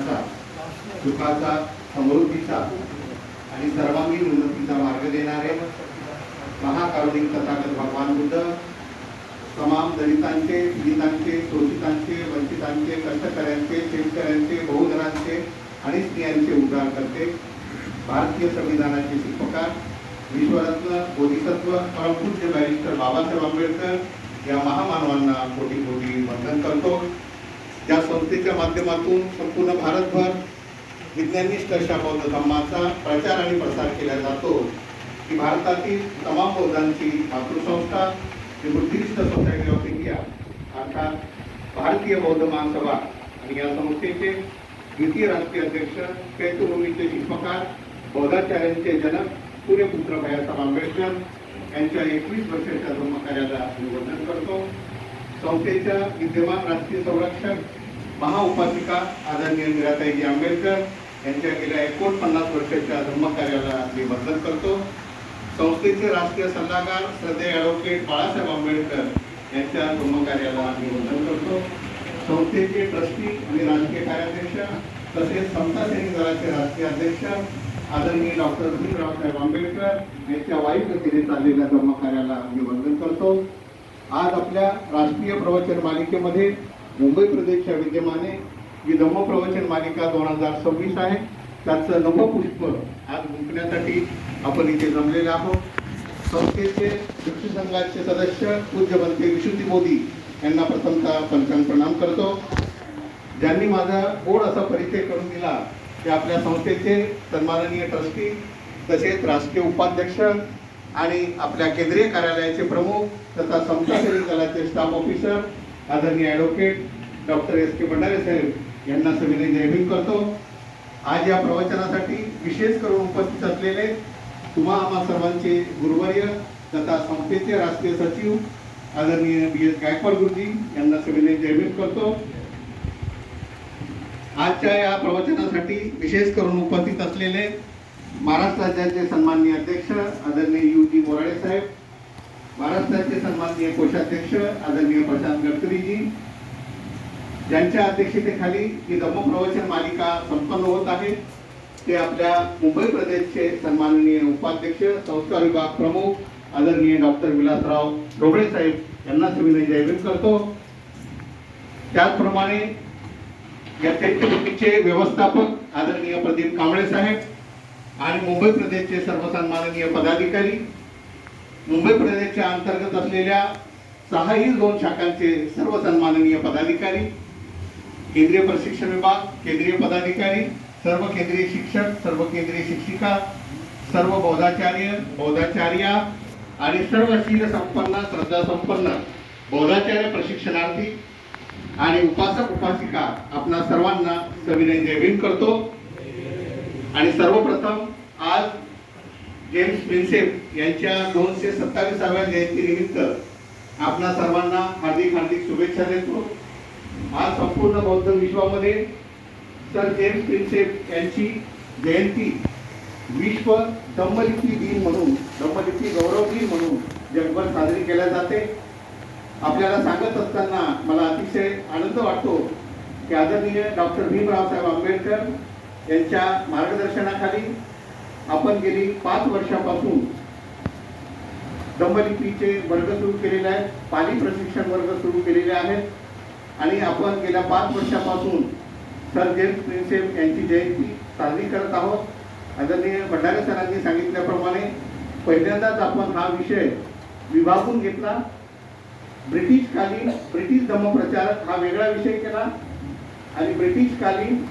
ज्ञानाचा, सुखाचा, समृद्धीचा आणि सर्वांगीण उन्नतीचा मार्ग देणारे महाकारुणिक तथागत भगवान बुद्ध तमाम दलितांचे, पीडितांचे, शोषितांचे, वंचितांचे, कष्टकऱ्यांचे, शेतकऱ्यांचे, बहुजनांचे आणि स्त्रियांचे उद्धार करते, भारतीय संविधानाचे शिल्पकार, विश्वरत्न, बोधिसत्व, परमपूज्य बॅरिस्टर बाबासाहेब आंबेडकर या महामानवांना कोटी कोटी वंदन करतो. या संस्थेच्या माध्यमातून संपूर्ण भारतभर विज्ञानिष्ठ अशा बौद्ध धर्माचा प्रचार आणि प्रसार केला जातो की भारतातील तमाम बौद्धांची मातृसंस्था बुद्धिस्ट सोसायटी ऑफ इंडिया अर्थात भारतीय बौद्ध महासभा आणि या संस्थेचे द्वितीय राष्ट्रीय अध्यक्ष, चैत्यभूमीचे शिल्पकार, बौद्धाचार्यांचे जनक सूर्यपुत्र बाबासाहेब आंबेडकर यांच्या 21 वर्षाच्या धर्मकार्याला वंदन करतो. संस्थेच्या विद्यमान राष्ट्रीय संरक्षक महाउपासिका आदरणीय मीराताईजी आंबेडकर यांच्या गेल्या 49 वर्षाच्या धर्मकार्याला मी वंदन करतो. संस्थेचे राष्ट्रीय सल्लागार श्रद्धेय ॲडव्होकेट बाळासाहेब आंबेडकर यांच्या धर्मकार्याला मी वंदन करतो. संस्थेचे ट्रस्टी आणि राजकीय कार्याध्यक्ष तसेच समता सैनिक दलाचे राष्ट्रीय अध्यक्ष आदरणीय डॉक्टर भीमरावसाहेब आंबेडकर यांच्या वायुगतीने चाललेल्या धर्मकार्याला मी वंदन करतो. आज आपल्या राष्ट्रीय प्रवचन मालिकेमध्ये मुंबई प्रदेशच्या विद्यमाने जी धम्म प्रवचन मालिका 2026 आहे त्याचं नवपुष्प आज गुंफण्यासाठी आपण इथे जमलेले आहोत. संस्थेचे भिक्षू संघाचे सदस्य पूज्य बनते विशुद्धी मोदी यांना प्रथमतः पंचांग प्रणाम करतो. ज्यांनी माझा गोड असा परिचय करून दिला ते आपल्या संस्थेचे सन्माननीय ट्रस्टी तसेच राष्ट्रीय उपाध्यक्ष आणि आपल्या केंद्रीय कार्यालयाचे प्रमुख तथा समता सैनिक दलाचे स्टाफ ऑफिसर आदरणीय ॲडव्होकेट डॉक्टर S.K. भंडारे साहेब यांना सविनय जयभीम करतो. आज या प्रवचनासाठी विशेष करून उपस्थित असलेले तुम्हा आम्हा सर्वांचे गुरुवर्य तथा संस्थेचे राष्ट्रीय सचिव आदरणीय B.S. गायकवाड गुरुजी यांना सविनय जयभीम करतो. आजच्या या प्रवचनासाठी विशेष करून उपस्थित असलेले महाराष्ट्र राज्याचे सन्माननीय अध्यक्ष आदरणीय U.G. मोराळे साहेब, महाराष्ट्राचे सन्माननीय कोषाध्यक्ष आदरणीय प्रशांत गडकरीजी, ज्यांच्या अध्यक्षतेखाली ही धम्म प्रवचन मालिका संपन्न होत आहे ते आपल्या मुंबई प्रदेशचे सन्माननीय उपाध्यक्ष संस्कार विभाग प्रमुख आदरणीय डॉक्टर विलासराव ढोबळे साहेब यांना सविनय जयभीम करतो. त्याचप्रमाणे या चैत्यभूमीचे व्यवस्थापक आदरणीय प्रदीप कांबळे साहेब आणि मुंबई प्रदेशचे सर्व सन्माननीय पदाधिकारी, मुंबई प्रदेशच्या अंतर्गत असलेल्या 2 शाखांचे सर्व सन्माननीय पदाधिकारी, केंद्रीय प्रशिक्षण विभाग, केंद्रीय पदाधिकारी, सर्व केंद्रीय शिक्षक, सर्व केंद्रीय शिक्षिका, सर्व बौद्धाचार्या आणि सर्व शील संपन्न, श्रद्धा संपन्न बौद्धाचार्य प्रशिक्षणार्थी आणि उपासक उपासिका आपणा सर्वांना सविनय जयभीम करतो. आणि सर्वप्रथम आज जेम्स प्रिन्सेप यांच्या 227व्या जयंतीनिमित्त आपणा सर्वांना हार्दिक हार्दिक शुभेच्छा देतो. आज संपूर्ण बौद्ध विश्वामध्ये सर जेम्स प्रिन्सेप यांची जयंती विश्व धम्मलिपी दिन म्हणून, धम्मलिपी गौरव दिन म्हणून जगभर साजरी केल्या जाते. आपल्याला सांगत असताना मला अतिशय आनंद वाटतो की आदरणीय डॉक्टर भीमरावसाहेब आंबेडकर यांच्या मार्गदर्शनाखाली आपण गेली 5 वर्षापासून धम्मलिपीचे वर्ग सुरू केलेले आहेत, पाली प्रशिक्षण वर्ग सुरू केलेले आहेत आणि आपण गेल्या 5 वर्षापासून सर जेम्स प्रिन्सेप यांची जयंती साजरी करत आहोत. आदरणीय भंडारे सरांनी सांगितल्याप्रमाणे पहिल्यांदाच आपण हा विषय विभागून घेतला. ब्रिटिश धम्मप्रचारक हा वेगळा विषय केला आणि ब्रिटिशकालीन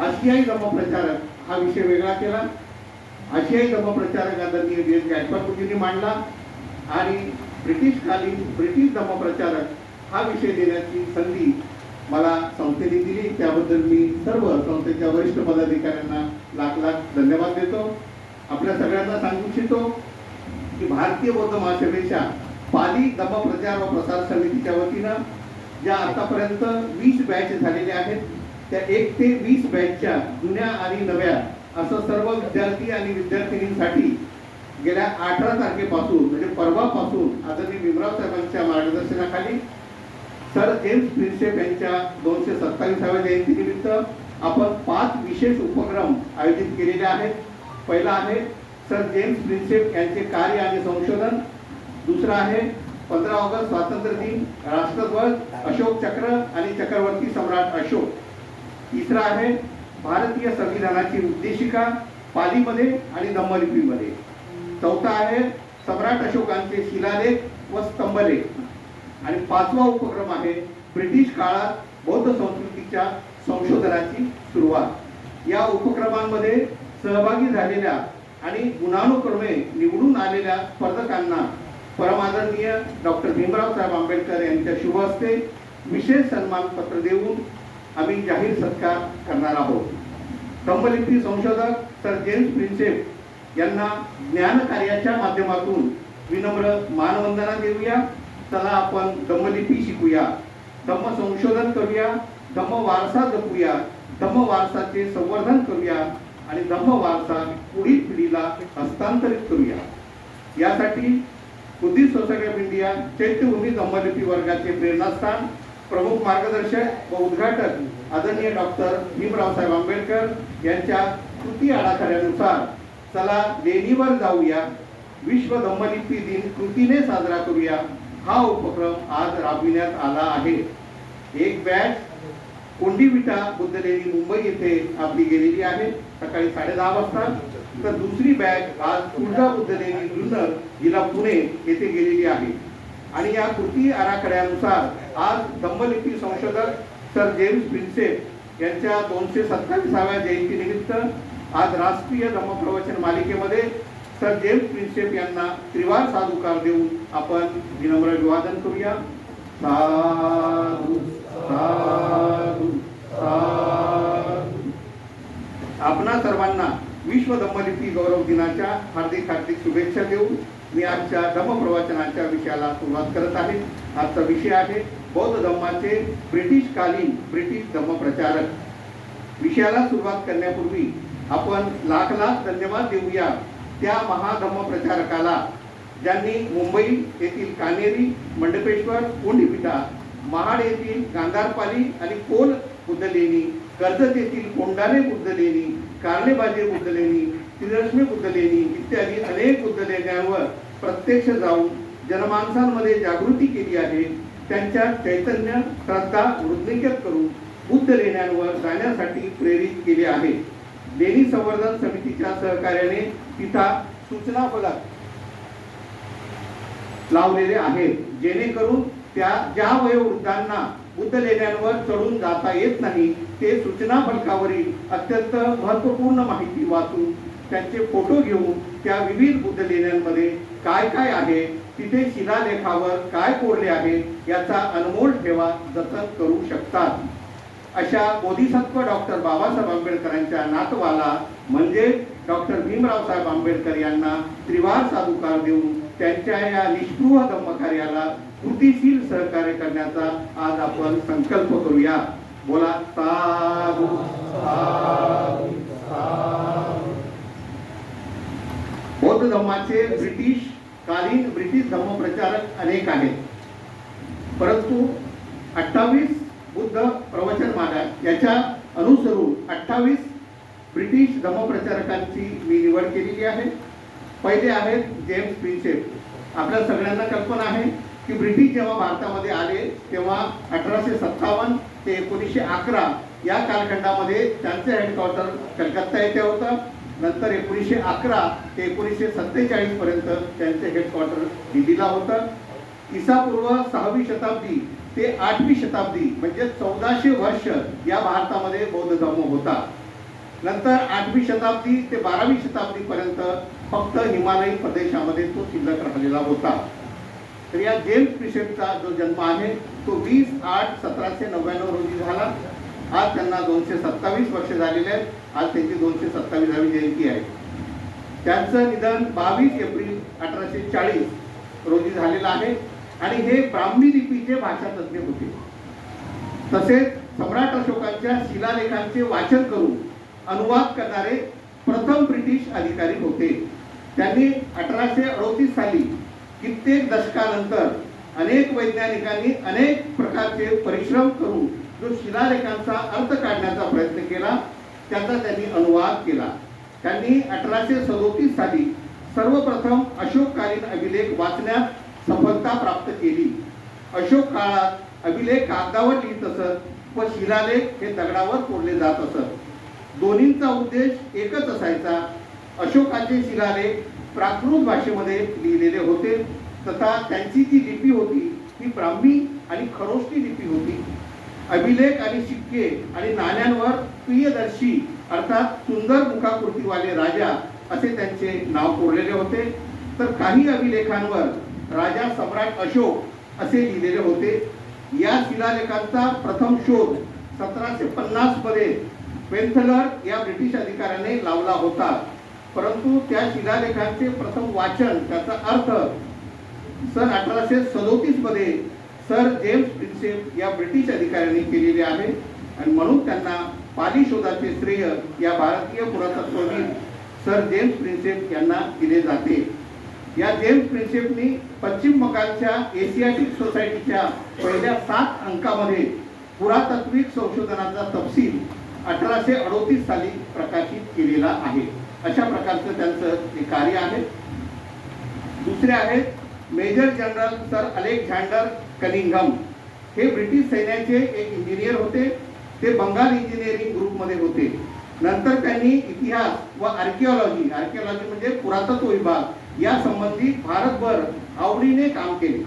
आशियाई धम्मप्रचारक हा विषय वेगळा केला. आशियाई धम्मप्रचारक आदरणीय B.S. गायकवाड गुरुजींनी मांडला आणि ब्रिटिश धम्मप्रचारक हा विषय देण्याची संधी मला संस्थेने दिली. त्याबद्दल मी सर्व संस्थेच्या वरिष्ठ पदाधिकाऱ्यांना लाख लाख धन्यवाद देतो. आपल्या सगळ्यांना सांगू इच्छितो की भारतीय बौद्ध महासभेच्या पाली धम्म प्रचार व प्रसार समितीच्या वतीनं ज्या आतापर्यंत 20 बॅच झालेल्या आहेत त्या 1 ते 20 बॅचच्या जुन्या आणि नव्या असं सर्व विद्यार्थी आणि विद्यार्थिनींसाठी गेल्या 18 तारखेपासून म्हणजे परवापासून आदरणीय भीमराव साहेबांच्या मार्गदर्शनाखाली सर जेम्स प्रिन्सेप यांच्या 227व्या जयंतीनिमित्त आपण 5 विशेष उपक्रम आयोजित केलेले आहेत. पहिला आहे सर जेम्स प्रिन्सेप यांचे कार्य आणि संशोधन. दुसरा आहे 15 ऑगस्ट स्वातंत्र्य दिन, राष्ट्रध्वज, अशोक चक्र आणि चक्रवर्ती सम्राट अशोक. तिसरा आहे भारतीय संविधानाची उद्देशिका पालीमध्ये आणि दंमलिपीमध्ये. चौथा आहे सम्राट अशोकांचे शिलालेख व स्तंभलेख. आणि पाचवा उपक्रम आहे ब्रिटिश काळात बौद्ध संस्कृतीच्या संशोधनाची सुरुवात. या उपक्रमांमध्ये सहभागी झालेल्या आणि गुणानुक्रमे निवडून आलेल्या स्पर्धकांना परमादरणीय डॉक्टर भीमराव साहेब आंबेडकर यांच्या शुभ हस्ते विशेष सन्मान पत्र देऊन आम्ही जाहीर सत्कार करणार आहोत. स्तंभलिपी संशोधक सर जेम्स प्रिन्सेप यांना ज्ञान कार्याच्या माध्यमातून विनम्र मानवंदना देऊया. चला आपण धम्मलिपी शिकूया, धम्म संशोधन करूया, धम्म वारसा जपूया, धम्म वारसाचे संवर्धन करूया आणि धम्म वारसा पुढील पिढीला हस्तांतरित करूया. यासाठी Buddhist society of India Chaityabhoomi Dhammalipi वर्गाचे प्रेरणास्थान, प्रमुख मार्गदर्शक व उद्घाटक आदरणीय डॉक्टर भीमराव साहेब आंबेडकर यांच्या कृती आराखड्यानुसार चला लेणीवर जाऊया, विश्व धम्मलिपी दिन कृतीने साजरा करूया हा उपक्रम आज राबविण्यात आला आहे. एक बॅच कोंडीविटा बुद्ध लेणी मुंबई येथे आपली गेलेली आहे सकाळी 10:30 वाजता, तर दुसरी बॅच आज तुळजा बुद्ध लेणी जुन्नर जिल्हा पुणे येथे गेलेली आहे. आणि या कृती आराखड्यानुसार आज धम्मलिपी संशोधक सर जेम्स प्रिन्सेप यांच्या 227व्या जयंतीनिमित्त आज राष्ट्रीय धम्मप्रवचन मालिकेमध्ये सर जेम्स प्रिन्सेप यांना त्रिवार साधुकार देऊन आपण विनम्र अभिवादन करूया. साधू साधू साधू. आपणा सर्वांना विश्व धम्मलिपी गौरव दिनाच्या हार्दिक हार्दिक शुभेच्छा देऊन मी आजच्या धम्मप्रवचनाच्या विषयाला सुरुवात करत आहे. आजचा विषय आहे बौद्ध धम्माचे ब्रिटिश धम्मप्रचारक. विषयाला सुरुवात करण्यापूर्वी आपण लाख लाख धन्यवाद देऊया त्या महाधम्म प्रचारकाला ज्यांनी मुंबई येथील कानेरी, मंडपेश्वर, कोंडीविटा, महाड येथील गांधारपाली आणि कोल बुद्ध लेणी, कर्जत येथील कोंडाणे बुद्ध लेणी, कार्लेबाजे बुद्ध लेणी, त्रिरश्मी बुद्ध लेणी इत्यादी अनेक बुद्ध लेण्यांवर प्रत्यक्ष जाऊन जनमानसांमध्ये जागृती केली आहे. त्यांच्या चैतन्य, श्रद्धा वृद्धिंगत करून बुद्ध लेण्यांवर जाण्यासाठी प्रेरित केले आहे. लेणी संवर्धन समितीच्या सहकार्याने तिथं सूचना फलक लावलेले आहेत जेणेकरून त्या ज्या वयोवृद्धांना बुद्ध लेण्यांवर चढून जाता येत नाही ते सूचना फलकावरील अत्यंत महत्त्वपूर्ण माहिती वाचून त्यांचे फोटो घेऊन त्या विविध बुद्ध लेण्यांमध्ये काय काय आहे, तिथे शिलालेखावर काय कोरले आहे याचा अनमोल ठेवा जतन करू शकतात. अशा बोधिसत्व डॉक्टर बाबासाहेब आंबेडकरांच्या नातवाला म्हणजे डॉक्टर भीमराव साहेब आंबेडकर यांना त्रिवार साधुकार देऊन त्यांच्या या निष्पृह धम्मकार्याला कृतीशील सहकार्य करण्याचा आज आपण संकल्प करूया. बोला साधू साधू साधू. बौद्ध धम्माचे ब्रिटिश धम्मप्रचारक अनेक आहेत, परंतु 28 बुद्ध प्रवचनमाला याच्या अनुसरून 28 ब्रिटिश धम्मप्रचारकांची मी निवड केलेली आहे. पहिले आहेत जेम्स प्रिन्सेप. आपल्या सगळ्यांना कल्पना आहे की ब्रिटिश जेव्हा भारतामध्ये आले तेव्हा 1857 ते 1911 या कालखंडामध्ये त्यांचे हेडक्वार्टर कलकत्ता येथे होतं. नंतर 1911 ते 1947 पर्यंत त्यांचे हेडक्वार्टर दिल्लीला होतं. ईसापूर्व 6वी शताब्दी ते 8वी शताब्दी म्हणजे 1400 वर्ष या भारतामध्ये बौद्ध धर्म होता. नंतर 8वी शताब्दी ते 12वी शताब्दी पर्यंत फक्त हिमालयी प्रदेशामध्ये तो शिल्लक राहिलेला होता. तर या जेम्स प्रिन्सेपचा जो जन्म आहे तो 20/8/1799 रोजी झाला. आज त्यांना 227 वर्ष झालेले आहेत. आज त्यांची 227वी जयंती आहे. त्यांचं निधन 22 एप्रिल 1840 रोजी झालेलं आहे आणि हे ब्राह्मी लिपीचे भाषातज्ञ होते. तसेच सम्राट अशोकांच्या शिलालेखांचे वाचन करून अनुवाद करणारे प्रथम ब्रिटिश अधिकारी होते. त्यांनी 1838 साली कित्येक दशकानंतर अनेक वैज्ञानिकांनी अनेक प्रकारचे परिश्रम करून जो शिलालेखांचा अर्थ काढण्याचा प्रयत्न केला त्याचा त्यांनी अनुवाद केला. त्यांनी 1837 साली सर्वप्रथम अशोककालीन अभिलेख वाचण्यात सफलता प्राप्त केली. अशोक काळात अभिलेख कागदावर लिहित असत व शिलालेख हे दगडावर कोरले जात असत. दोन्हींचा उद्देश एकच असायचा. अशोकाचे शिलालेख प्राकृत भाषेमध्ये लिहिलेले होते तथा त्यांची जी लिपी होती ती ब्राह्मी आणि खरोष्टी लिपी होती. अभिलेख आणि शिक्के आणि नाण्यांवर प्रियदर्शी अर्थात सुंदर मुखाकृतीवाले राजा असे त्यांचे नाव कोरलेले होते. तर काही अभिलेखांवर राजा सम्राट अशोक असे लिहिलेले होते. या शिलालेखांचा प्रथम शोध 1750 मध्ये पेन्थलर या ब्रिटिश अधिकाऱ्याने लावला होता. परंतु त्या शिलालेखांचे प्रथम वाचन त्याचा अर्थ सन 1837 मध्ये सर जेम्स प्रिन्सेप या ब्रिटिश अधिकाऱ्यांनी केलेले आहे आणि म्हणून त्यांना पाली शोधाचे श्रेय या भारतीय पुरातत्वविद सर जेम्स प्रिन्सेप यांना दिले जाते. या जेम्स प्रिन्सेपनी पश्चिम बंगालच्या एशियाटिक सोसायटीच्या पहिल्या 7 अंकामध्ये पुरातत्विक संशोधनाचा तपशील 1838 साली प्रकाशित केलेला आहे. अशा प्रकारचं त्यांचं हे कार्य आहे. दुसरे आहेत major general sir Alexander Cunningham. हे ब्रिटिश सैन्याचे एक इंजिनियर होते. ते बंगाल इंजिनिअरिंग ग्रुपमध्ये होते. नंतर त्यांनी इतिहास व आर्किओलॉजी म्हणजे पुरातत्व विभाग या संबंधी भारतभर आवडीने काम केले.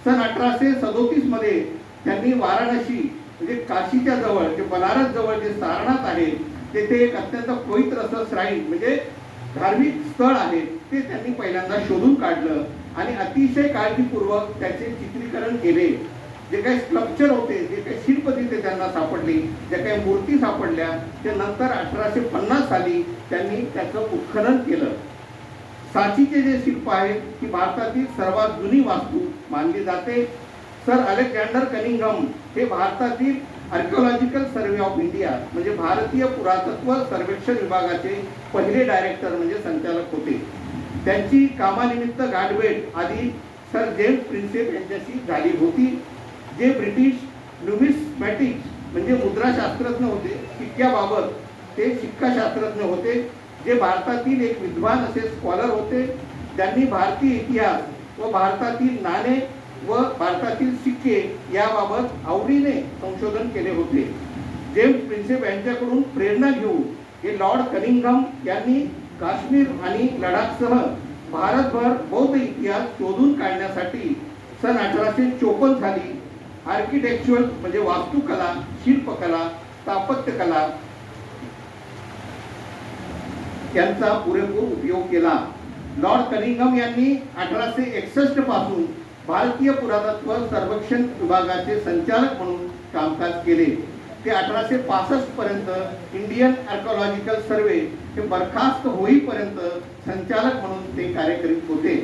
सन 1837 मध्ये त्यांनी वाराणसी म्हणजे काशीच्या जवळ जे बनारस जवळ जे सारनाथ आहे तेथे एक अत्यंत पवित्र असं श्राईन म्हणजे धार्मिक स्थळ आहे ते त्यांनी पहिल्यांदा शोधून काढलं आणि अतिशय काळजीपूर्वक त्याचे चित्रीकरण केले. जे काही स्ट्रक्चर होते, जे काही शिल्प तिथे त्यांना सापडली, ज्या काही मूर्ती सापडल्या ते नंतर 1850 साली त्यांनी त्याचं उत्खनन केलं. सांचीचे जे शिल्प आहेत ती भारतातील सर्वात जुनी वास्तू मानली जाते. सर अलेक्झांडर कनिंघम हे भारतातील आर्किओलॉजिकल सर्वे ऑफ इंडिया म्हणजे भारतीय पुरातत्व सर्वेक्षण विभागाचे पहिले डायरेक्टर म्हणजे संचालक होते. त्यांची कामानिमित्त गाठभेट आधी सर जेम्स प्रिन्सेप यांच्याशी झाली होती, जे ब्रिटिश न्यूमिस्मॅटिक्स म्हणजे मुद्राशास्त्रज्ञ होते. शिक्क्याबाबत ते शिक्काशास्त्रज्ञ होते, जे भारतातील एक विद्वान असे स्कॉलर होते. त्यांनी भारतीय इतिहास व भारतातील नाणे व भारतातील सिक्के याबाबत आवडीने संशोधन केले होते. जेम्स प्रिन्सेप यांच्याकडून प्रेरणा घेऊन हे लॉर्ड कनिंघम यांनी काश्मीर आणि लडाखसह भारतभर बौद्ध इतिहास शोधून काढण्यासाठी सन 1854 साली आर्किटेक्चुरल म्हणजे वास्तुकला, शिल्पकला, स्थापत्यकला यांचा पुरेपूर उपयोग केला. लॉर्ड कनिंघम यांनी 1861 पासून भारतीय पुरातत्व सर्वेक्षण विभागाचे संचालक म्हणून कामकाज केले. ते 1865 पर्यंत इंडियन आर्किओलॉजिकल सर्वे हे बरखास्त होईपर्यंत संचालक म्हणून ते कार्य करीत होते.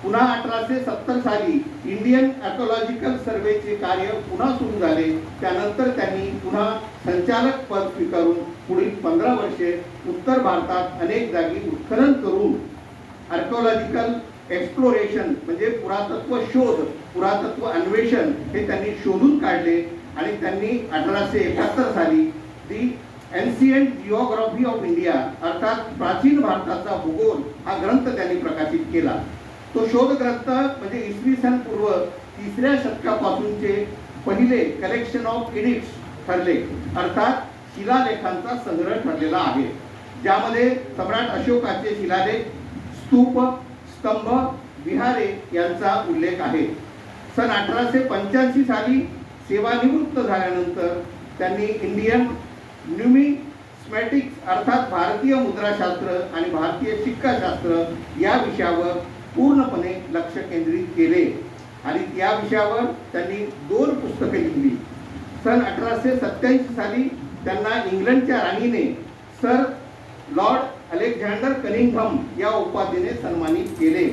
पुन्हा 1870 साली इंडियन आर्किओलॉजिकल सर्वेचे कार्य पुन्हा सुरू झाले. त्यानंतर त्यांनी पुन्हा संचालक पद स्वीकारून पुढील 15 वर्षे उत्तर भारतात अनेक जागी उत्खनन करून आर्किओलॉजिकल एक्सप्लोरेशन म्हणजे पुरातत्व शोध, पुरातत्व अन्वेषण हे त्यांनी शोधून काढले आणि त्यांनी 1871 साली दी एन्शियंट जिओग्राफी ऑफ इंडिया अर्थात प्राचीन भारताचा भूगोल हा ग्रंथ त्यांनी प्रकाशित केला. तो शोध ग्रंथ म्हणजे इसवी सन पूर्व 3ऱ्या शतकापासूनचे पहिले कलेक्शन ऑफ एडिक्ट्स ठरले अर्थात शिलालेखांचा संग्रह ठरलेला आहे, ज्यामध्ये सम्राट अशोकाचे शिलालेख, स्तूप, स्तंभ, विहारे यांचा उल्लेख आहे. सन 1885 साली सेवानिवृत्त झाल्यानंतर त्यांनी इंडियन न्यूमिस्मॅटिक्स अर्थात भारतीय मुद्राशास्त्र आणि भारतीय शिक्काशास्त्र या विषयावर पूर्णपणे लक्ष केंद्रित केले आणि या विषयावर त्यांनी 2 पुस्तके लिहिली. सन 1887 साली त्यांना इंग्लंडच्या राणीने सर लॉर्ड अलेक्झांडर कनिंघम या उपाधीने सन्मानित केले.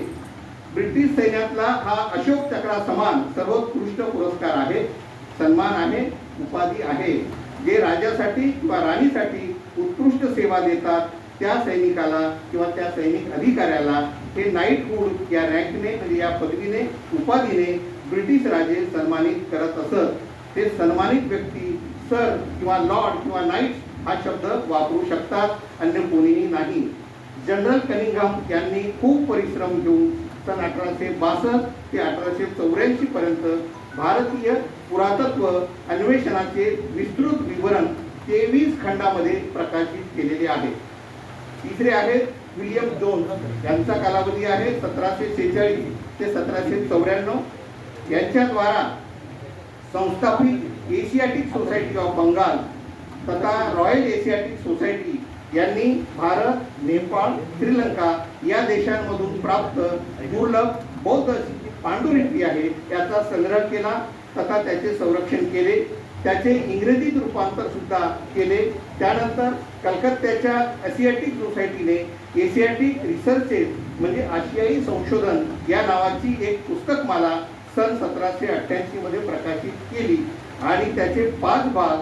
ब्रिटिश सैन्यातला हा अशोक चक्रा समान सर्वोत्कृष्ट पुरस्कार आहे, सन्मान आहे, उपाधी आहे. जे राजासाठी किंवा राणीसाठी उत्कृष्ट सेवा देतात त्या सैनिकाला किंवा त्या सैनिक अधिकाऱ्याला हे नाईटहूड या रँकने म्हणजे या पदवीने उपाधीने ब्रिटिश राजे सन्मानित करत असत. ते सन्मानित व्यक्ती सर किंवा लॉर्ड किंवा नाईट हा शब्द वापरू शकतात, अन्य कोणीही नाही. जनरल कनिंघम यांनी खूप परिश्रम घेऊन सन 1862 ते 1884 पर्यंत भारतीय पुरातत्व अन्वेषणाचे विस्तृत विवरण 23 खंडामध्ये प्रकाशित केलेले आहे. तिसरे आहेत विलियम जोन्स, यांचा कालावधी आहे 1746 ते 1794. यांच्याद्वारा संस्थापित एशियाटिक सोसायटी ऑफ बंगाल तथा रॉयल एशियाटिक सोसायटी यांनी भारत, नेपाळ, श्रीलंका या देशांमधून प्राप्त दुर्लभ बौद्ध पांडुलिपी आहे याचा संग्रह केला तथा त्याचे संरक्षण केले. त्याचे इंग्रजीत रूपांतर सुद्धा केले. त्यानंतर कलकत्त्याच्या एशियाटिक सोसायटीने एशियाटिक रिसर्चेस म्हणजे आशियाई संशोधन या नावाची एक पुस्तकमाला सन 1788 मध्ये प्रकाशित केली आणि त्याचे 5 भाग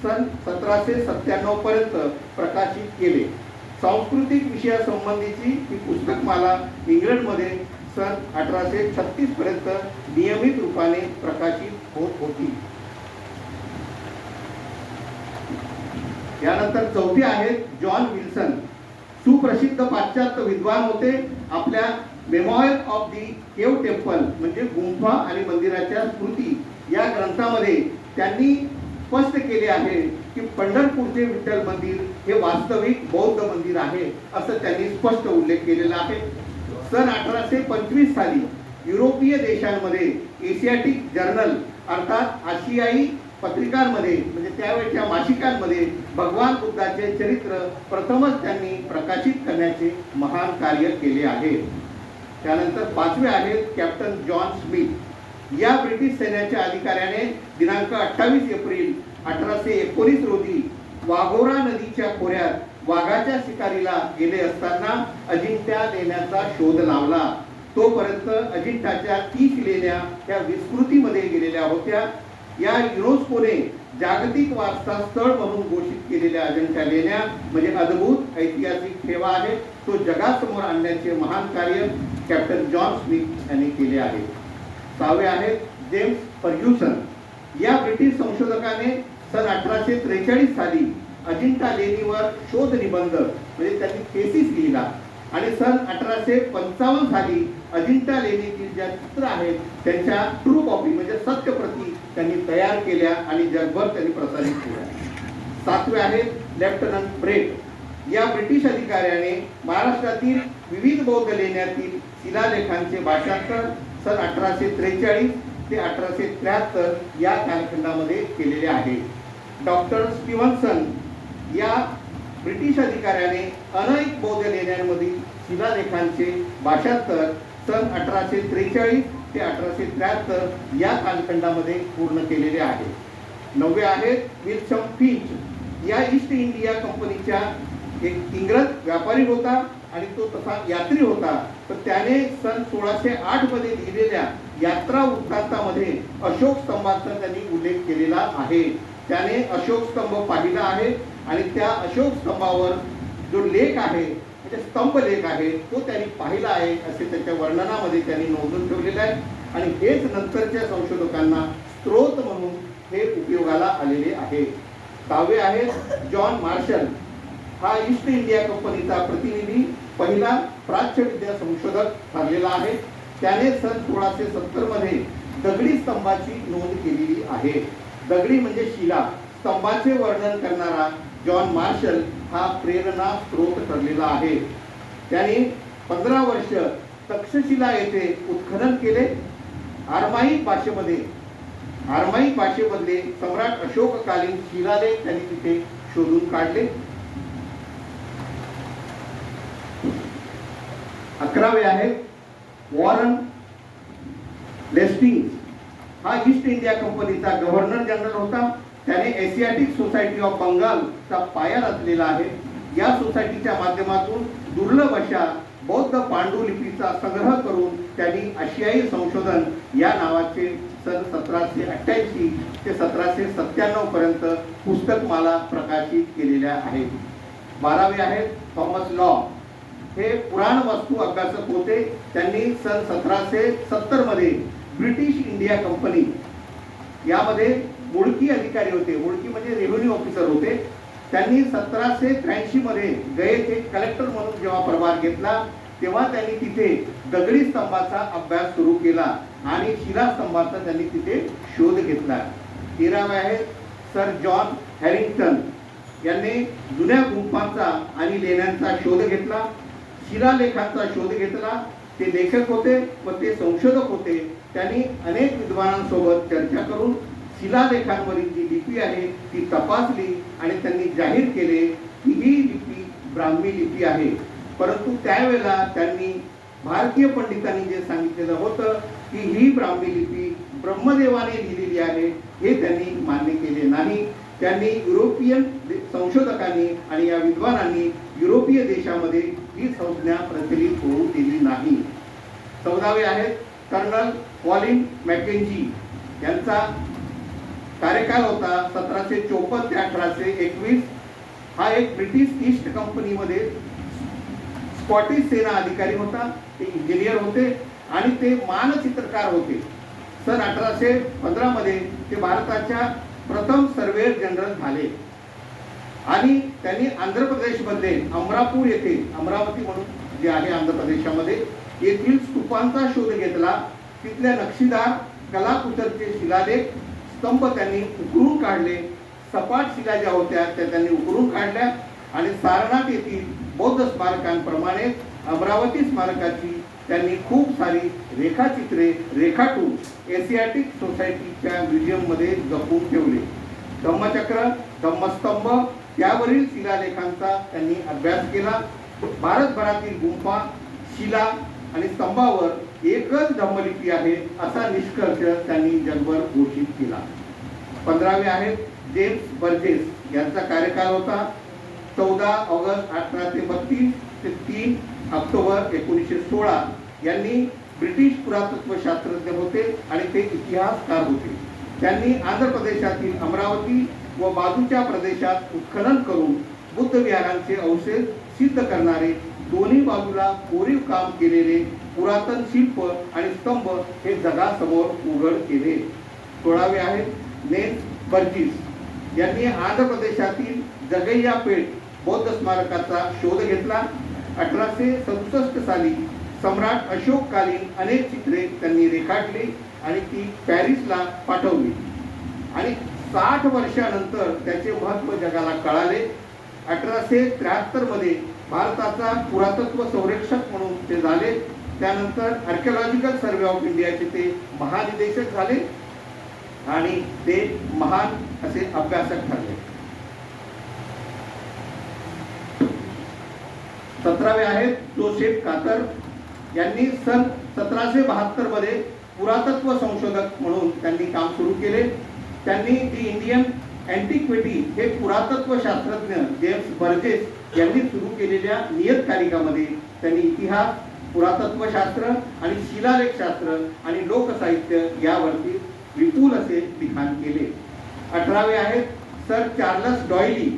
सन 1797 पर्यंत प्रकाशित केले. सांस्कृतिक विषयासंबंधीची ही पुस्तकमाला इंग्लंडमध्ये सन 1836 पर्यंत नियमित रूपाने प्रकाशित होत होती. यानंतर चौथे आहेत जॉन विल्सन, सुप्रसिद्ध पाश्चात्य विद्वान होते. आपल्या memoir of the cave temple म्हणजे गुंफा आणि मंदिराच्या स्मृती या ग्रंथामध्ये त्यांनी स्पष्ट केले आहे की पंढरपूरचे विठ्ठल मंदिर हे वास्तविक बौद्ध मंदिर आहे असं त्यांनी स्पष्ट उल्लेख केलेला आहे. सन 1825 साली युरोपीय देशांमध्ये एशियाटिक जर्नल अर्थात आशियाई पत्रिकांमध्ये म्हणजे त्यावेळच्या मासिकांमध्ये भगवान बुद्धाचे चरित्र प्रथमच त्यांनी प्रकाशित करण्याचे महान कार्य केले आहे. त्यानंतर 5वे आहेत कॅप्टन जॉन स्मिथ. या ब्रिटिश सैन्याच्या अधिकाऱ्याने दिनांक 28 एप्रिल 1819 रोजी वाघोरा नदीच्या खोऱ्यात वाघाच्या शिकारीला गेले असताना अजिंठा लेण्याचा शोध लावला. तोपर्यंत अजिंठाच्या 30 लेण्या त्या विस्मृतीमध्ये गेलेल्या होत्या. या युनेस्कोने जागतिक वारसा स्थळ म्हणून घोषित केलेल्या अजिंठा लेण्या म्हणजे अद्भुत ऐतिहासिक ठेवा आहे. तो जगासमोर आणण्याचे महान कार्य कॅप्टन जॉन स्मिथ यांनी केले आहे. 6वे आहेत जेम्स फर्ग्युसन. या ब्रिटिश संशोधकाने सन 1843 साली अजिंठा लेणीवर शोध निबंध म्हणजे त्यांनी थेसिस लिहिला आणि सन 1855 साली अजिंठा लेणीतील ज्या चित्र आहेत त्यांच्या ट्रू कॉपी म्हणजे सत्य प्रती त्यांनी तयार केल्या आणि जगभर त्यांनी प्रसारित केल्या. 7वे आहेत लेफ्टनंट ब्रेट. या ब्रिटिश अधिकाऱ्याने महाराष्ट्रातील विविध बौद्ध लेण्यातील शिलालेखांचे भाषांतर सन 1843 ते 1873 या कालखंडामध्ये केलेले आहे. डॉक्टर स्टीव्हन्सन या ब्रिटिश अधिकाऱ्याने अनेक बौद्ध लेण्यांमधील शिलालेखांचे भाषांतर सन 1843 ते 1873 या कालखंडामध्ये पूर्ण केलेले आहे. 9वे आहेत विल्सन फिंच. या ईस्ट इंडिया कंपनीच्या एक इंग्रज व्यापारी होता आणि तो तसा यात्री होता. तर त्याने सन 1608 मध्ये लिहिलेल्या यात्रा वृत्तांतामध्ये अशोक स्तंभाचा त्यांनी उल्लेख केलेला आहे. त्याने अशोक स्तंभ पाहिला आहे आणि त्या अशोक स्तंभावर जो लेख आहे म्हणजे स्तंभ लेख आहे तो त्यांनी पाहिला आहे असे त्याच्या वर्णनामध्ये त्यांनी नोंदवून ठेवलेलं आहे. आणि हेच नंतरच्या संशोधकांना स्रोत म्हणून हे उपयोगाला आलेले आहे. 10वे आहेत जॉन मार्शल. हा ईस्ट इंडिया कंपनीचा प्रतिनिधी पहिला प्राच्यविद्या संशोधक ठरलेला आहे. त्याने सन 1670 मध्ये दगडी स्तंभाची नोंद केलेली आहे. दगडी म्हणजे शिला, स्तंभाचे वर्णन करणारा जॉन मार्शल हा प्रेरणा स्रोत ठरलेला आहे. त्याने 15 वर्ष तक्षशिला येथे उत्खनन केले. आरमाईक भाषेमधले सम्राट अशोककालीन शिलालेख त्यांनी तिथे शोधून काढले. 11वे आहे वॉरन हेस्टिंग्स. हा ईस्ट इंडिया कंपनीचा गव्हर्नर जनरल होता. त्याने एशियाटिक सोसायटी ऑफ बंगालचा पाया रचलेला आहे. या सोसायटीच्या माध्यमातून दुर्लभ अशा बौद्ध पांडुलिपीचा संग्रह करून त्यांनी आशियाई संशोधन या नावाचे सन 1788 ते 1797 पर्यंत पुस्तकमाला प्रकाशित केलेल्या आहेत. 12वे आहेत थॉमस लॉ. हे पुराण वस्तू अभ्यासक होते. त्यांनी सन 1770 मध्ये ब्रिटिश इंडिया कंपनी यामध्ये मुळकी अधिकारी होते. मुळकी म्हणजे रेव्हेन्यू ऑफिसर होते. त्यांनी 1783 मध्ये गयेचे कलेक्टर म्हणून जेव्हा प्रभार घेतला तेव्हा त्यांनी तिथे दगडी स्तंभाचा अभ्यास सुरू केला आणि शिलास्तंभाचा त्यांनी तिथे शोध घेतला. 13वे आहेत सर जॉन हॅरिंग्टन यांनी जुन्या गुंफांचा आणि लेण्यांचा शोध घेतला, शिलालेखांचा शोध घेतला. ते लेखक होते व ते संशोधक होते. त्यांनी अनेक विद्वानांसोबत चर्चा करून शिलालेखांवरील जी लिपी आहे ती तपासली आणि त्यांनी जाहीर केले की ही लिपी ब्राह्मी लिपी आहे. परंतु त्यावेळेला त्यांनी भारतीय पंडितांनी जे सांगितलेलं होतं की ही ब्राह्मी लिपी ब्रह्मदेवाने लिहिलेली आहे हे त्यांनी मान्य केले नाही. त्यांनी युरोपियन संशोधकांनी आणि या विद्वानांनी युरोपीय देशामध्ये ही संज्ञा प्रचलित होऊ दिली नाही. 14वे आहेत कर्नल कॉलिन मॅकेंजी यांचा कार्यकाल होता 1754 ते 1821. हा एक ब्रिटिश ईस्ट कंपनीमध्ये स्कॉटिश सेना अधिकारी होता. ते इंजिनियर होते आणि ते मानचित्रकार होते. सन 1815 मध्ये ते भारताच्या प्रथम सर्वेयर जनरल झाले आणि त्यांनी आंध्र प्रदेशमध्ये अमरापूर येथे, अमरावती म्हणून जे आहे आंध्र प्रदेशामध्ये, येथील स्तूपांचा शोध घेतला. तिथल्या नक्षीदार कलाकुसरचे शिलालेख स्तंभ त्यांनी उकरून काढले. सपाट शिला ज्या होत्या त्या त्यांनी उकरून काढल्या आणि सारनाथ येथील बौद्ध स्मारकांप्रमाणे अमरावती स्मारकाची त्यांनी खूप सारी रेखाचित्रे रेखाटून एशियाटिक सोसायटीच्या म्युझियममध्ये जपून ठेवले. धम्मचक्र, धम्मस्तंभ यावरील शिलालेखांचा त्यांनी अभ्यास केला. भारतभरातील गुंफा, शिला आणि स्तंभावर एकच धम्मलिपी आहे असा निष्कर्ष त्यांनी जगभर घोषित केला. 15वे आहेत जेम्स बर्जेस यांचा कार्यकाल होता 14 ऑगस्ट 1832 ते 3 ऑक्टोबर 1916. यांनी ब्रिटिश पुरातत्व शास्त्रज्ञ होते आणि ते इतिहासकार होते. त्यांनी आंध्र प्रदेशातील अमरावती व बाजूच्या प्रदेशात उत्खनन करून बुद्ध विहारांचे अवशेष सिद्ध करणारे दोन्ही बाजूला कोरीव काम केलेले पुरातन शिल्प आणि स्तंभ हे जगासमोर उघड केले. 16वे आहेत नेल्स बर्जिस यांनी आंध्र प्रदेशातील जगैयापेट बौद्ध स्मारकाचा शोध घेतला. 1867 साली सम्राट अशोककालीन अनेक चित्रे त्यांनी रेखाटली आणि ती पॅरिसला पाठवली आणि 60 वर्षानंतर त्याचे महत्त्व जगाला कळाले. 1873 मध्ये भारताचा पुरातत्व संरक्षक म्हणून ते झाले. त्यानंतर आर्किओलॉजिकल सर्वे ऑफ इंडियाचे ते महानिदेशक झाले आणि ते महान असे अभ्यासक ठरले. 17वे आहेत जोसेफ कातर यांनी सन 1772 मध्ये पुरातत्व संशोधक म्हणून त्यांनी काम सुरू केले. त्यांनी दी इंडियन अँटिक्विटी हे पुरातत्व शास्त्रज्ञ जेम्स बर्जेस यांनी सुरू केलेल्या नियतकालिकामध्ये त्यांनी इतिहास, पुरातत्वशास्त्र आणि शिलालेखशास्त्र आणि लोकसाहित्य यावरती विपुल असे लिखाण केले. 18वे आहेत सर चार्लस डॉयली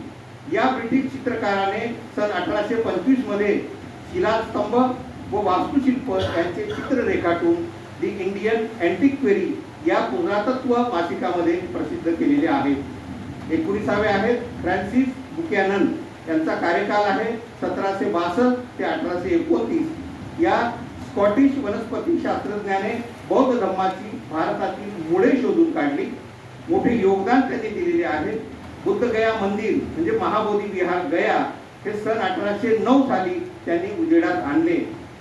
या ब्रिटिश चित्रकाराने सन 1825 मध्ये शिलास्तंभ व वास्तुशिल्प यांचे चित्र रेखाटून दी इंडियन अँटिक्वेरी या पुरातत्व मासिकामध्ये प्रसिद्ध केलेले आहेत. 19वे आहेत फ्रान्सिस बुकॅनन यांचा कार्यकाल आहे 1762 ते 1829. या स्कॉटिश वनस्पती शास्त्रज्ञाने बौद्ध धर्माची भारतातील मुळे शोधून काढली. मोठे योगदान त्यांनी दिलेले आहे. बुद्धगया मंदिर म्हणजे महाबोधी विहार गया हे सन 1809 साली त्यांनी उजेडात आणले.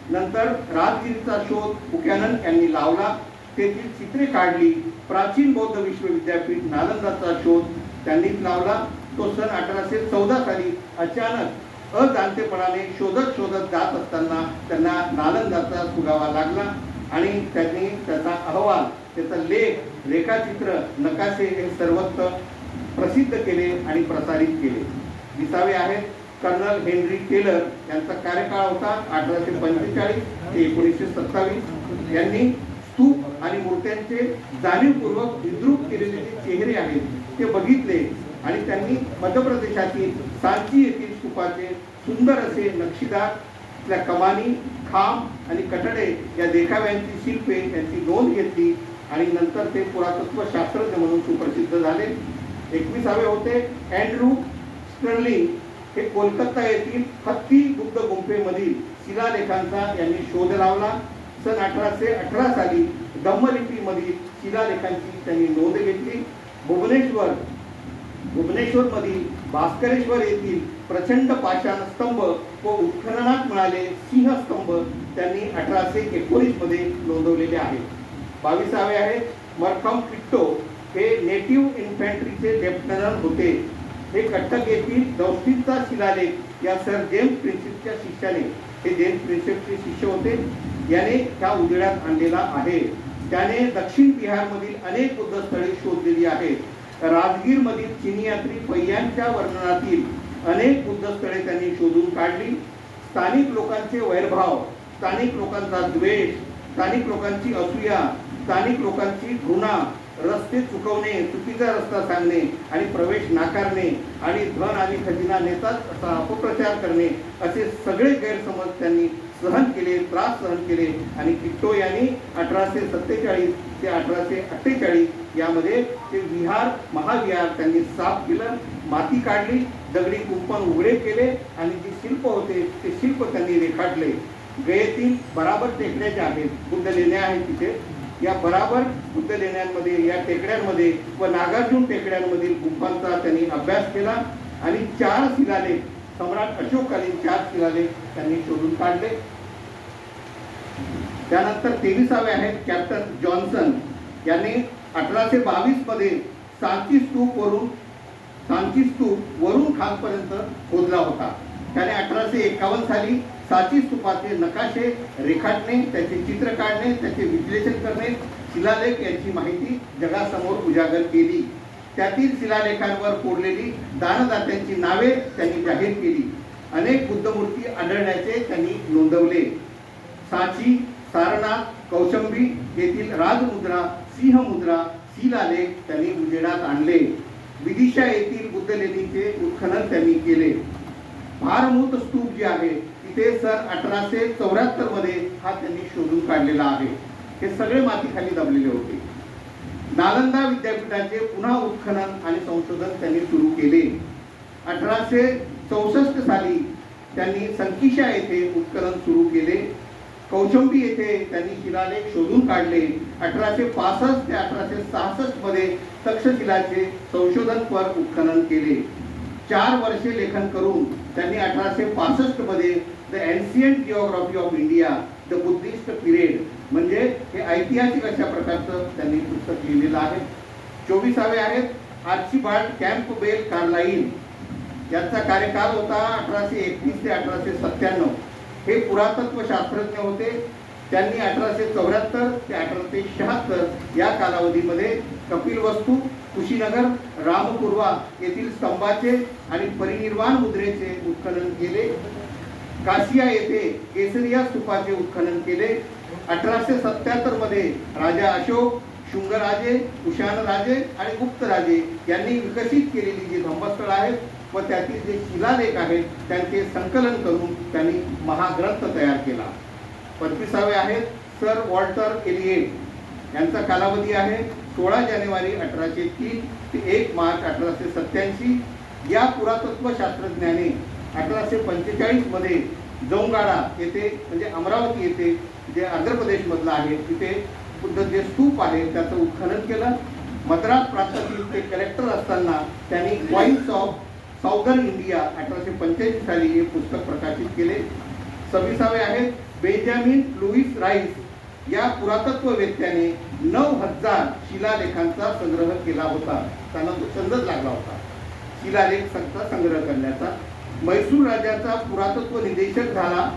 नंतर राजगिरीचा शोध बुकॅनन यांनी लावला. तेथील चित्रे काढली. प्राचीन बौद्ध विश्वविद्यापीठ नालंदाचा शोध त्यांनीच लावला. तो सन 1814 साली अचानक अजाणतेपणाने शोधत जात असताना त्यांना नालंदाचा सुगावा लागला आणि त्यांनी त्याचा अहवाल, त्याचा लेख, रेखाचित्र, नकाशे हे सर्वत्र प्रसिद्ध केले आणि प्रसारित केले. 20वे आहेत कर्नल हेनरी टेलर यांचा कार्यकाळ होता 1845 ते 1927. यांनी स्तूप आणि मूर्त्यांचे जाणीवपूर्वक विद्रूप केलेले जे चेहरे आहेत ते बघितले आणि त्यांनी मध्य प्रदेशातील सांची येथील स्तूपाचे सुंदर असे नक्षीदार, त्या कमानी, खांब आणि कठडे या देखाव्यांची शिल्पे यांची नोंद घेतली आणि नंतर ते पुरातत्व शास्त्रज्ञ म्हणून सुप्रसिद्ध झाले. 21वे होते अँड्रू स्टर्लिंग हे कोलकाता येथील हत्ती बुद्ध गुंफेमधील शिलालेखांचा यांनी शोध लावला. सन 1818 साली धम्मलिपीमधील शिलालेखांची त्यांनी नोंद घेतली. भुवनेश्वरमधील भास्करेश्वर येथील प्रचंड पाषाण स्तंभ व उत्खननात मिळाले सिंह स्तंभ त्यांनी 1819 मध्ये नोंदवलेले आहेत. 22वे आहेत मरकम किट्टो हे नेटिव्ह इन्फंट्रीचे लेफ्टनंट होते. हे कटक येथील दौस्तीचा शिलालेख या सर जेम्स प्रिन्सेपच्या शिष्याने, हे जेम्स प्रिन्सेपचे शिष्य होते, याने त्या उजेडात आणलेला आहे. त्याने दक्षिण बिहारमधील अनेक बुद्ध स्थळे शोधलेली आहेत. राजगीरमधील चीनी यात्री पैयांच्या वर्णनातील अनेक बुद्ध स्थळे त्यांनी शोधून काढली. स्थानिक लोकांचे वैरभाव, स्थानिक लोकांचा द्वेष, स्थानिक लोकांची असूया, स्थानिक लोकांची घृणा, रस्ते चुकवणे, चुकीचा रस्ता सांगणे आणि प्रवेश नाकारणे आणि धन आणि खजिना नेतात असा अपप्रचार करणे, असे सगळे गैरसमज त्यांनी सहन केले, त्रास सहन केले. आणि किट्टो यांनी 1847 ते 1848 यामध्ये ते विहार महाविहार त्यांनी साफ केलं, माती काढली, दगडी कुंपण उघडे केले आणि जे शिल्प होते ते शिल्प त्यांनी रेखाटले. गयेतील बराबर टेकड्या ज्या आहेत, बुद्ध लेण्या आहेत तिथे, या बराबर बुद्ध लेण्यांमध्ये, या टेकड्यांमध्ये व नागार्जुन टेकड्यांमधील गुंफांचा त्यांनी अभ्यास केला आणि 4 शिलालेख, सम्राट अशोककालीन 4 शिलालेख त्यांनी शोधून काढले. त्यानंतर 23वे आहेत कॅप्टन जॉन्सन यांनी 1822 मध्ये सांची स्तूप वरून खालपर्यंत खोदला होता. त्याने 1851 साली सांची स्तूपाचे नकाशे रेखाटणे, त्याचे चित्र काढणे, त्याचे विश्लेषण करणे, शिलालेख यांची माहिती जगासमोर उजागर केली. त्यातील शिलालेखांवर कोरलेली दानदात्यांची नावे त्यांनी जाहीर केली. अनेक बुद्धमूर्ती आढळण्याचे त्यांनी नोंदवले. सांची, सारनाथ, कौशंबी येथील राजमुद्रा, सिंहमुद्रा, शिलालेख त्यांनी उजेडात आणले. विदिशा येथील बुद्ध लेणीचे उत्खनन त्यांनी केले. भारमूत स्तूप जे आहे तिथे सन 1874 मध्ये हा त्यांनी शोधून काढलेला आहे. हे सगळे मातीखाली दबलेले होते. नालंदा विद्यापीठाचे पुन्हा उत्खनन आणि संशोधन त्यांनी सुरू केले. 1864 साली त्यांनी संकिशा येथे उत्खनन सुरू केले. कौशंबी येथे त्यांनी शिलालेख शोधून काढले. 1865 ते 1866 मध्ये तक्षशिलाचे संशोधनपर उत्खनन केले. 4 वर्षे लेखन करून त्यांनी 1865 मध्ये the ancient geography of India, the Buddhist period, म्हणजे हे ऐतिहासिक अशा प्रकारचं त्यांनी पुस्तक लिहिलेलं आहे. 24वे आहेत आर्चिबाल्ड कॅम्पबेल कार्लाइल, यांचा कार्यकाल होता 1831 ते 1897. हे पुरातत्व शास्त्रज्ञ होते. त्यांनी 1874 ते 1876 या कालावधीमध्ये कपिलवस्तू, कुशीनगर, रामपूर्वा येथील स्तंभाचे आणि परिनिर्वाण मुद्रेचे उत्खनन केले. कासिया येथे केसरिया स्तूपाचे उत्खनन केले. 1877 मध्ये राजा अशोक, शुंगराजे, कुशाणराजे आणि गुप्तराजे यांनी विकसित केलेली जी धम्मस्थळ आहेत व त्यातील जे शिलालेख आहेत त्यांचे संकलन करून त्यांनी महाग्रंथ तयार केला. 25वे आहेत सर वॉल्टर एलियट, यांचा कालावधी आहे 16 जानेवारी 1803 ते 1 मार्च 1887. या पुरातत्व शास्त्रज्ञाने 1845 मध्ये जोंगाडा येथे, म्हणजे अमरावती येथे, जे आंध्र प्रदेश मधला आहे, तिथे बुद्ध जे स्तूप आहे त्याचं उत्खनन केलं. मद्रास प्रांतातील ते कलेक्टर असताना त्यांनी कॉइन्स ऑफ साऊदर्न इंडिया 1885 साली हे पुस्तक प्रकाशित केले. 26वे आहेत बेंजामिन लुईस राईस, या पुरातत्ववेत्याने 9000 शिलालेखांचा संग्रह केला होता. त्यांना तो छंदच लागला होता शिलालेखांचा संग्रह करण्याचा. मैसूर राज्याचा पुरातत्व निदेशक झाला.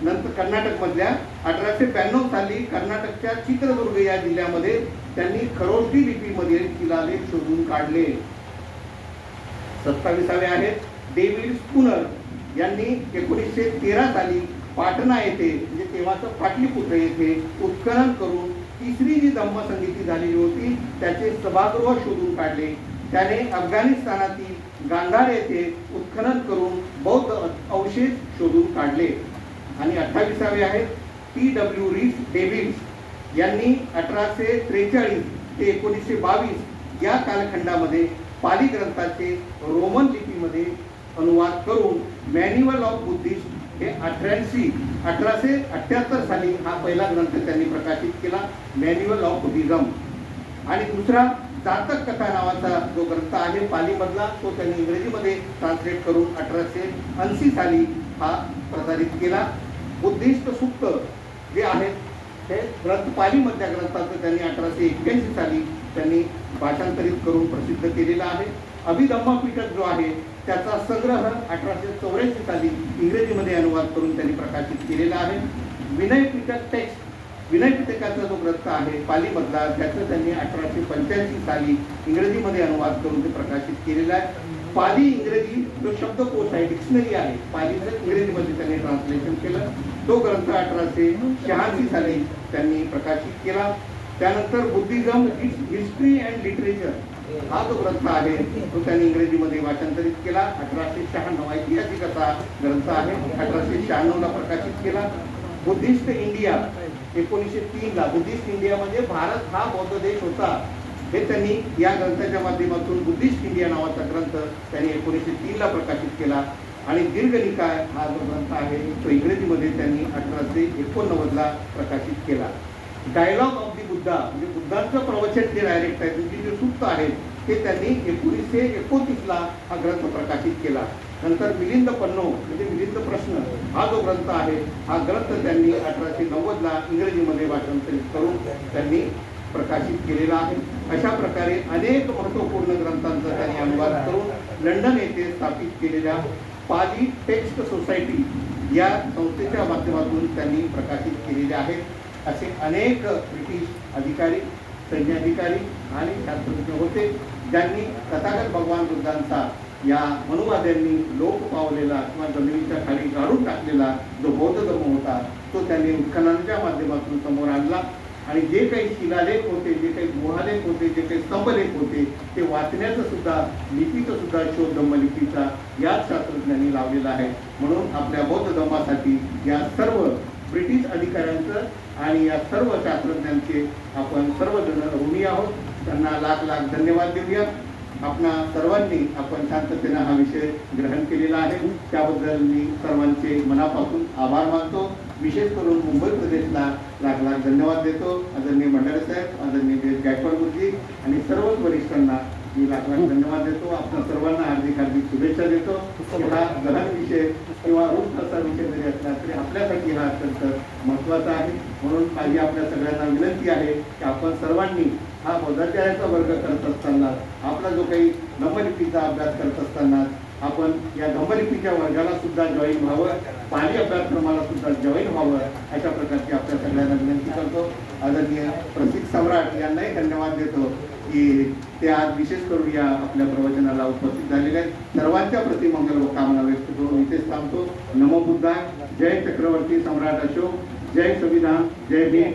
नंतर कर्नाटकमधल्या 1892 साली कर्नाटकच्या चित्रदुर्ग या जिल्ह्यामध्ये त्यांनी खरोष्टी लिपीमध्ये शिलालेख शोधून काढले. 27वे आहेत डेव्हिड स्पूनर, यांनी 1913 साली पाटणा येथे, म्हणजे तेव्हाचं पाटलीपुत्र येथे उत्खनन करून तिसरी जी धम्मसंगीती झालेली होती त्याचे सभागृह शोधून काढले. त्याने अफगाणिस्तानातील गांधार येथे उत्खनन करून बौद्ध अवशेष शोधून काढले. आणि 28वे आहेत T.W. रीस डेव्हिस, यांनी 1843 ते 1922 या कालखंडामध्ये पाली ग्रंथाचे रोमन लिपीमध्ये अनुवाद करून मॅन्युअल ऑफ बुद्धिस्ट हे 1878 साली हा पहिला ग्रंथ त्यांनी प्रकाशित केला, मॅन्युअल ऑफ बुद्धिझम. आणि दुसरा जातक कथा नावाचा जो ग्रंथ आहे पालीमधला, तो त्यांनी इंग्रजीमध्ये ट्रान्सलेट करून 1880 साली हा प्रसारित केला. बुद्धिस्ट सूक्त जे आहेत हे ग्रंथ पालीमधल्या ग्रंथाचं त्यांनी 1881 साली त्यांनी भाषांतरित करून प्रसिद्ध केलेला आहे. अभिधम्म पिटक जो आहे त्याचा संग्रह 1884 साली इंग्रजीमध्ये अनुवाद करून त्यांनी प्रकाशित केलेला आहे. विनय पिटक टेक्स्ट, विनय पिटकाचा जो ग्रंथ आहे पालीमधला, त्याचं त्यांनी 1885 साली इंग्रजीमध्ये अनुवाद करून ते प्रकाशित केलेला आहे. पाली इंग्रजी जो शब्दकोश आहे, डिक्शनरी आहे, पालीचं इंग्रजीमध्ये त्यांनी ट्रान्सलेशन केलं. तो ग्रंथ 1886 साली त्यांनी प्रकाशित केला. त्यानंतर बुद्धिझम हिस्ट्री अँड लिटरेचर हा जो ग्रंथ आहे तो त्यांनी इंग्रजीमध्ये भाषांतरित केला. 1896 ऐतिहासिक असा ग्रंथ आहे, 1896 ला प्रकाशित केला. बुद्धिस्ट इंडिया 1903 ला, बुद्धिस्ट इंडिया म्हणजे भारत हा बौद्ध देश होता, हे त्यांनी या ग्रंथाच्या माध्यमातून बुद्धिस्ट इंडिया नावाचा ग्रंथ त्यांनी 1903 ला प्रकाशित केला. आणि दीर्घ निकाय हा जो ग्रंथ आहे तो इंग्रजीमध्ये त्यांनी 1889 ला प्रकाशित केला. डायलॉग ऑफ दी बुद्धा म्हणजे बुद्धांचं प्रवचन जे डायरेक्ट आहे, तुमची जे सूक्त आहेत ते त्यांनी 1929 ला हा ग्रंथ प्रकाशित केला. नंतर मिलिंद पन्नो म्हणजे मिलिंद प्रश्न हा जो ग्रंथ आहे, हा ग्रंथ त्यांनी 1890 ला इंग्रजीमध्ये भाषांतरित करून त्यांनी प्रकाशित केलेला आहे. अशा प्रकारे अनेक महत्त्वपूर्ण ग्रंथांचा त्यांनी अनुवाद करून लंडन येथे स्थापित केलेल्या पाली टेक्स्ट सोसायटी या संस्थेच्या माध्यमातून त्यांनी प्रकाशित केलेले आहेत. असे अनेक ब्रिटिश अधिकारी, सैन्य अधिकारी आणि शास्त्रज्ञ होते ज्यांनी तथागत भगवान बुद्धांचा या मनुवाद्यांनी लोप पावलेला किंवा जमिनीच्या खाली गाडून टाकलेला जो बौद्ध धर्म होता तो त्यांनी उत्खननाच्या माध्यमातून समोर आणला. आणि जे काही शिलालेख होते, जे काही गुहालेख होते, जे काही स्तंभलेख होते ते वाचण्याचं सुद्धा, लिपीचं सुद्धा शोध धम्मलिपीचा याच शास्त्रज्ञांनी लावलेला आहे. म्हणून आपल्या बौद्ध धर्मासाठी या सर्व ब्रिटिश अधिकाऱ्यांचं आणि या सर्व शास्त्रज्ञांचे आपण सर्वजण ऋणी आहोत. त्यांना लाख लाख धन्यवाद देऊया. आपणा सर्वांनी आपण शांततेने हा विषय ग्रहण केलेला आहे, त्याबद्दल मी सर्वांचे मनापासून आभार मानतो. विशेष करून मुंबई प्रदेशला लाख लाख धन्यवाद देतो. आदरणीय भंडारे साहेब, आदरणीय गायकवाड गुरुजी आणि सर्वच वरिष्ठांना मी लाख लाख धन्यवाद देतो. आपण सर्वांना हार्दिक हार्दिक शुभेच्छा देतो. हा गहन विषय किंवा रूप असा विषय जरी असला तरी आपल्यासाठी हा अत्यंत महत्त्वाचा आहे. म्हणून माझी आपल्या सगळ्यांना विनंती आहे की आपण सर्वांनी हा बौद्धाचार्याचा वर्ग करत असताना, आपला जो काही धम्मलिपीचा अभ्यास करत असताना आपण या धम्मलिपीच्या वर्गाला सुद्धा जॉईन व्हावं, पाली अभ्यासक्रमाला सुद्धा जॉईन व्हावं, अशा प्रकारची आपल्या सगळ्यांना विनंती करतो. आदरणीय प्रसिद्ध सम्राट यांनाही धन्यवाद देतो की ते आज विशेष करून या आपल्या प्रवचनाला उपस्थित झालेले आहेत. सर्वांच्या प्रति मंगल व कामना व्यक्त करून इथेच थांबतो. नमो बुद्धाय. जय चक्रवर्ती सम्राट अशोक. जय संविधान. जय भीम.